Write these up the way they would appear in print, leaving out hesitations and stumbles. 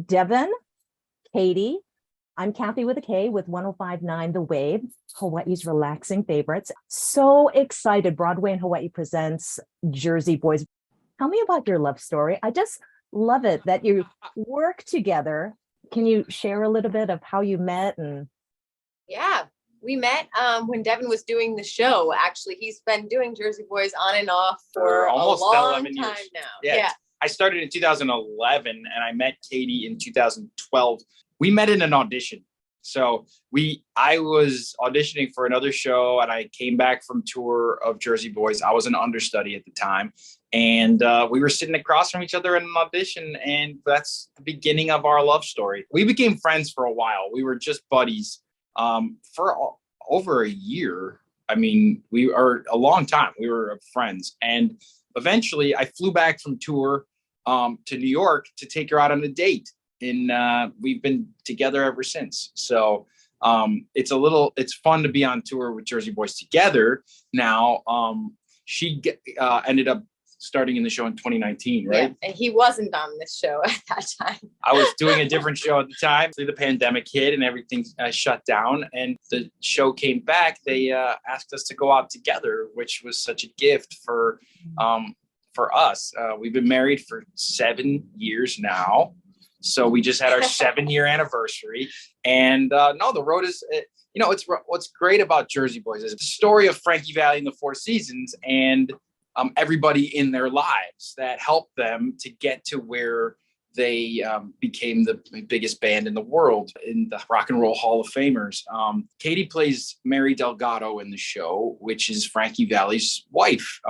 Devon, Katie. I'm Kathy with a K with 1059 The Wave, Hawaii's relaxing favorites. So excited. Broadway in Hawaii presents Jersey Boys. Tell me about your love story. I just love it that you work together. Can you share a little bit of how you met? And Yeah, we met when Devon was doing the show. Actually, he's been doing Jersey Boys on and off for almost a long 11 time years now. Yeah. I started in 2011 and I met Katie in 2012. We met in an audition. So I was auditioning for another show and I came back from tour of Jersey Boys. I was an understudy at the time. And we were sitting across from each other in an audition. And that's the beginning of our love story. We became friends for a while. We were just buddies for over a year. I mean, we are a long time. We were friends. And eventually I flew back from tour to New York to take her out on a date. And we've been together ever since. So it's fun to be on tour with Jersey Boys together now. She ended up starting in the show in 2019, right? Yeah, and he wasn't on this show at that time. I was doing a different show at the time. The pandemic hit and everything shut down, and the show came back. They asked us to go out together, which was such a gift for us. We've been married for 7 years now. So we just had our 7-year anniversary, and the road is, it's what's great about Jersey Boys is the story of Frankie Valli and the Four Seasons and everybody in their lives that helped them to get to where they became the biggest band in the world in the Rock and Roll Hall of Famers. Katie plays Mary Delgado in the show, which is Frankie Valli's wife.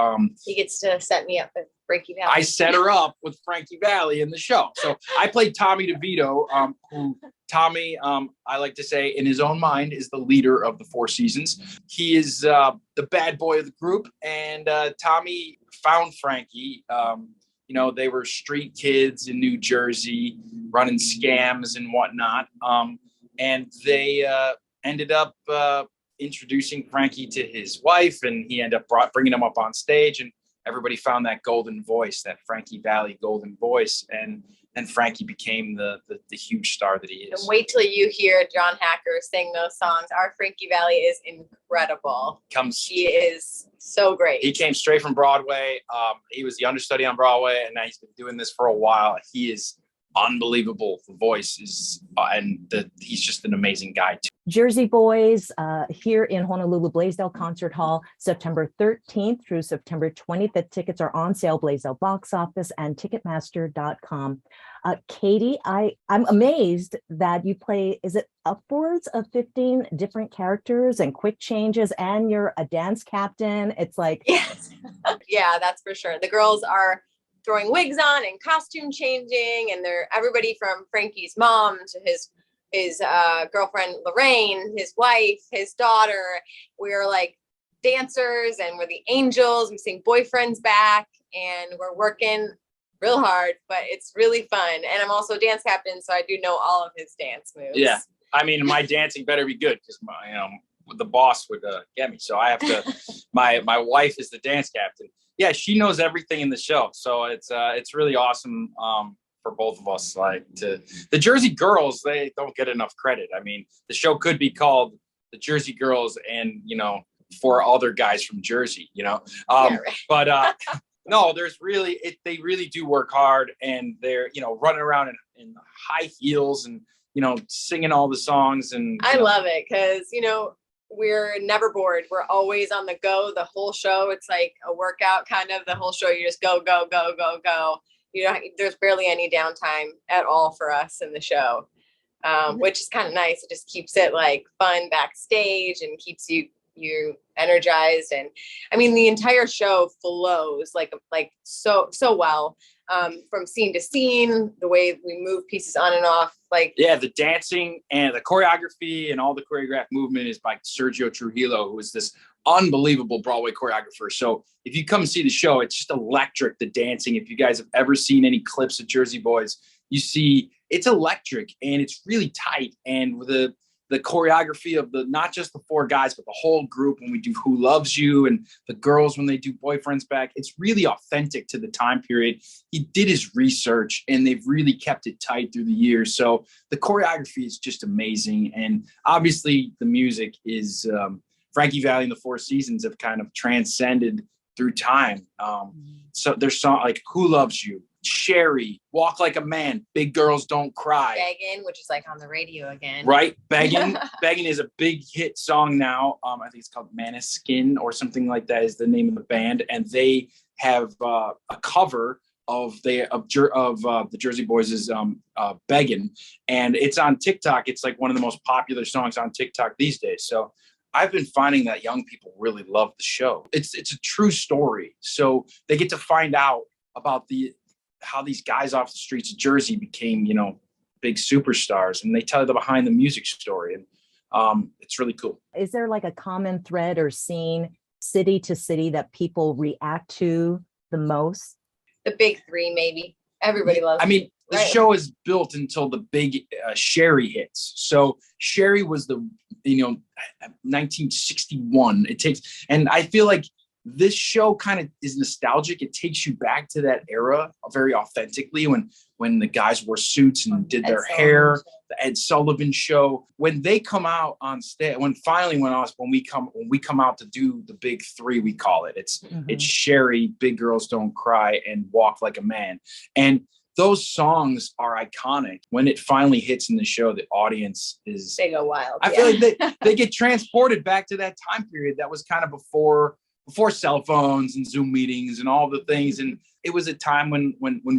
He gets to set me up with Frankie Valli. I set her up with Frankie Valli in the show. So I played Tommy DeVito, who Tommy, I like to say in his own mind, is the leader of the Four Seasons. He is the bad boy of the group. And Tommy found Frankie. They were street kids in New Jersey running scams and whatnot. And they ended up introducing Frankie to his wife, and he ended up bringing him up on stage, and everybody found that golden voice, that Frankie Valli golden voice. And Frankie became the huge star that he is. And wait till you hear John Hacker sing those songs. Our Frankie Valli is incredible. He is so great. He came straight from Broadway. He was the understudy on Broadway, and now he's been doing this for a while. He is unbelievable. The voice is, he's just an amazing guy too. Jersey Boys here in Honolulu, Blaisdell Concert Hall, September 13th through September 20th. The tickets are on sale, Blaisdell Box Office and Ticketmaster.com. Katie, I'm amazed that you play, is it upwards of 15 different characters and quick changes, and you're a dance captain? It's like... Yes. Yeah, that's for sure. The girls are throwing wigs on and costume changing, and they're everybody from Frankie's mom to his girlfriend Lorraine, his wife, his daughter. We're like dancers, and we're the angels. We sing Boyfriends Back, and we're working real hard, but it's really fun. And I'm also dance captain, so I do know all of his dance moves. Yeah, I mean, my dancing better be good because the boss would get me. So I have to. my wife is the dance captain. Yeah, she knows everything in the show, so it's really awesome for both of us. Like the Jersey Girls, they don't get enough credit. I mean, the show could be called The Jersey Girls, and 4 other guys from Jersey. Yeah, right. But no, they really do work hard, and they're running around in high heels and singing all the songs. And I love it because we're never bored. We're always on the go the whole show. It's like a workout kind of the whole show. You just go, go, go, go, go. There's barely any downtime at all for us in the show, which is kind of nice. It just keeps it like fun backstage and keeps you energized. And I mean, the entire show flows like so well. From scene to scene, the way we move pieces on and off, the dancing and the choreography and all the choreographed movement is by Sergio Trujillo, who is this unbelievable Broadway choreographer. So if you come see the show, it's just electric, the dancing. If you guys have ever seen any clips of Jersey Boys, you see it's electric and it's really tight. And the choreography of not just the four guys, but the whole group when we do Who Loves You, and the girls when they do Boyfriends Back. It's really authentic to the time period. He did his research, and they've really kept it tight through the years. So the choreography is just amazing. And obviously the music is Frankie Valli and the Four Seasons have kind of transcended through time. So there's songs like Who Loves You, Sherry, Walk Like a Man, Big Girls Don't Cry. Beggin', which is like on the radio again. Right. Beggin'. Beggin' is a big hit song now. I think it's called Maniskin or something like that is the name of the band. And they have a cover of the Jersey Boys' Beggin'. And it's on TikTok. It's like one of the most popular songs on TikTok these days. So I've been finding that young people really love the show. It's a true story. So they get to find out about how these guys off the streets of Jersey became, big superstars, and they tell the behind the music story. And it's really cool. Is there like a common thread or scene city to city that people react to the most? The big three, maybe. Everybody loves it. I mean, the Right. show is built until the big Sherry hits. So Sherry was 1961. And I feel like this show kind of is nostalgic. It takes you back to that era very authentically when the guys wore suits and did their hair, the Ed Sullivan Show. When they come out on stage, when we come out to do the big three, we call it. It's Sherry, Big Girls Don't Cry, and Walk Like a Man. And those songs are iconic. When it finally hits in the show, the audience They go wild. I feel like they get transported back to that time period that was kind of before cell phones and Zoom meetings and all the things. And it was a time when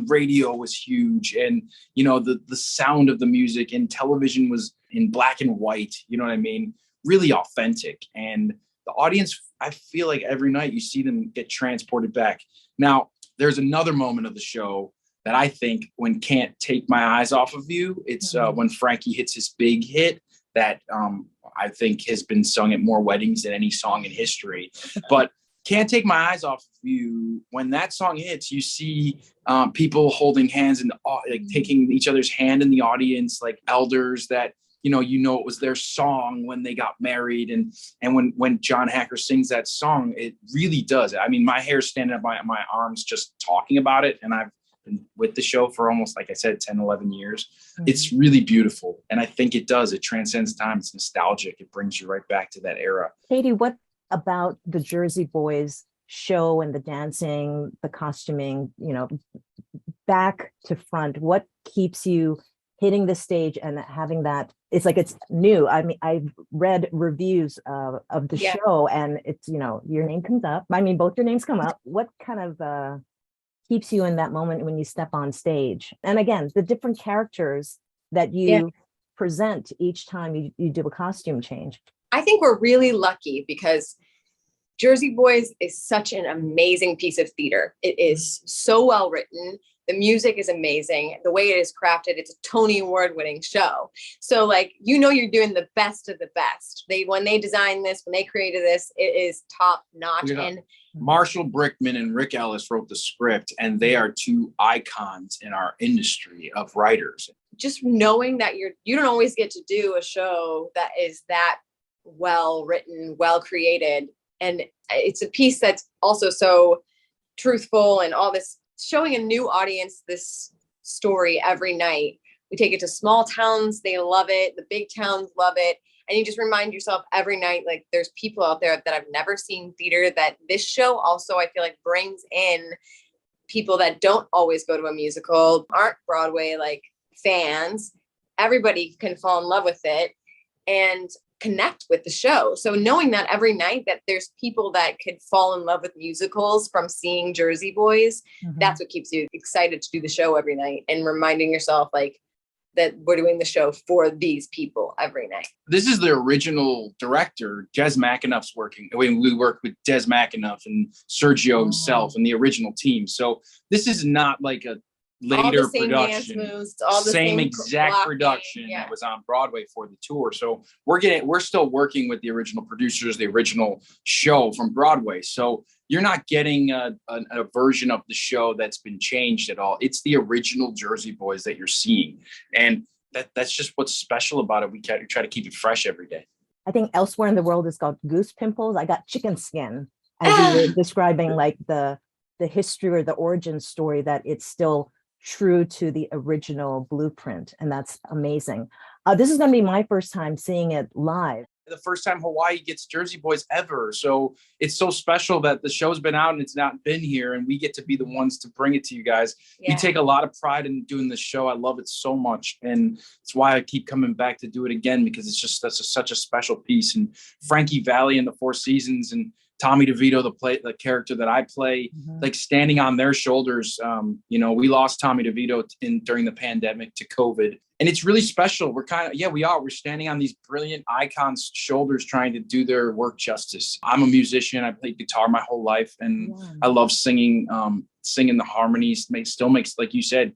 radio was huge, and the sound of the music, and television was in black and white, you know what I mean? Really authentic. And the audience, I feel like every night you see them get transported back. Now, there's another moment of the show that I think when Can't Take My Eyes Off of You, it's when Frankie hits his big hit that I think has been sung at more weddings than any song in history. But Can't Take My Eyes Off of You, when that song hits, you see people holding hands and like taking each other's hand in the audience, like elders that, it was their song when they got married. And when John Hacker sings that song, it really does. I mean, my hair's standing up my arms just talking about it. And I've been with the show for almost, like I said, 10, 11 years. It's really beautiful. And I think it transcends time. It's nostalgic. It brings you right back to that era. Katie, what about the Jersey Boys show and the dancing, the costuming, back to front? What keeps you hitting the stage and having that? It's like it's new. I mean, I've read reviews of the show, and it's, your name comes up. I mean, both your names come up. What kind of keeps you in that moment when you step on stage? And again, the different characters that you present each time you do a costume change. I think we're really lucky because Jersey Boys is such an amazing piece of theater. It is so well written. The music is amazing. The way it is crafted, it's a Tony Award winning show. So you're doing the best of the best. When they designed this, when they created this, it is top notch. And Marshall Brickman and Rick Ellis wrote the script, and they are two icons in our industry of writers. Just knowing that you don't always get to do a show that is that well written, well created. And it's a piece that's also so truthful and all this, showing a new audience this story every night. We take it to small towns. They love it. The big towns love it. And you just remind yourself every night, like there's people out there that have never seen theater, that this show also, I feel like, brings in people that don't always go to a musical, aren't Broadway fans. Everybody can fall in love with it and connect with the show. So knowing that every night that there's people that could fall in love with musicals from seeing Jersey Boys, that's what keeps you excited to do the show every night, and reminding yourself that we're doing the show for these people every night. This is the original director, Des McAnuff's working. We worked with Des McAnuff and Sergio himself and the original team. So this is not like a later all the same production, dance moves, all the same same exact blocking, production that was on Broadway for the tour. So we're still working with the original producers, the original show from Broadway. So you're not getting a version of the show that's been changed at all. It's the original Jersey Boys that you're seeing. And that's just what's special about it. We try to keep it fresh every day. I think elsewhere in the world it's called goose pimples. I got chicken skin as you were describing like the history or the origin story, that it's still true to the original blueprint. And that's amazing. This is going to be my first time seeing it live. The first time Hawaii gets Jersey Boys ever. So it's so special that the show's been out and it's not been here, and we get to be the ones to bring it to you guys. Yeah. We take a lot of pride in doing this show. I love it so much. And it's why I keep coming back to do it again, because it's just such a special piece. And Frankie Valli in the Four Seasons and Tommy DeVito, the character that I play, like standing on their shoulders. We lost Tommy DeVito during the pandemic to COVID. And it's really special. We're we're standing on these brilliant icons' shoulders trying to do their work justice. I'm a musician. I played guitar my whole life, and I love singing, singing the harmonies. Still makes, like you said,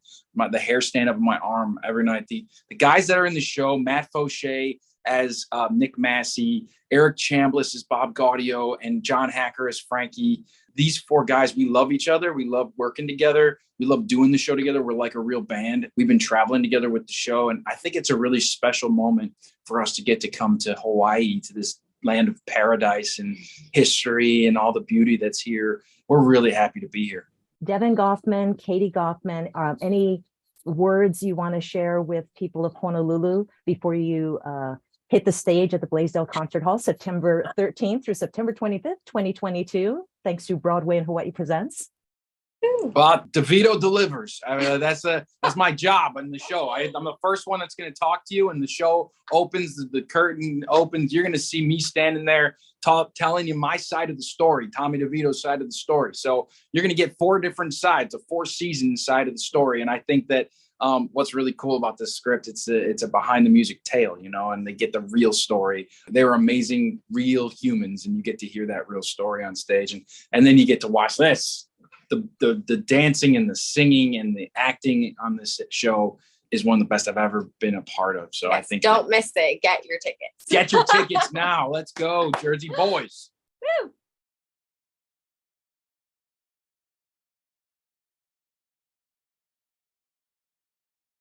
the hair stand up on my arm every night. The guys that are in the show, Matt Fauché as Nick Massey, Eric Chambliss as Bob Gaudio, and John Hacker as Frankie. These four guys, we love each other. We love working together. We love doing the show together. We're like a real band. We've been traveling together with the show. And I think it's a really special moment for us to get to come to Hawaii, to this land of paradise and history and all the beauty that's here. We're really happy to be here. Devon Goffman, Katie Goffman, any words you want to share with people of Honolulu before you hit the stage at the Blaisdell Concert Hall, September 13th through September 25th, 2022, thanks to Broadway and Hawaii Presents? Well, DeVito delivers. I mean, that's my job on the show. I'm the first one that's going to talk to you, and the show opens, the curtain opens. You're going to see me standing there telling you my side of the story, Tommy DeVito's side of the story. So you're going to get four different sides, a four-season side of the story. And I think that what's really cool about this script, it's a behind the music tale, and they get the real story. They're amazing, real humans, and you get to hear that real story on stage. And then you get to watch this. The dancing and the singing and the acting on this show is one of the best I've ever been a part of. So I think don't miss it. Get your tickets. Get your tickets now. Let's go, Jersey Boys. Woo!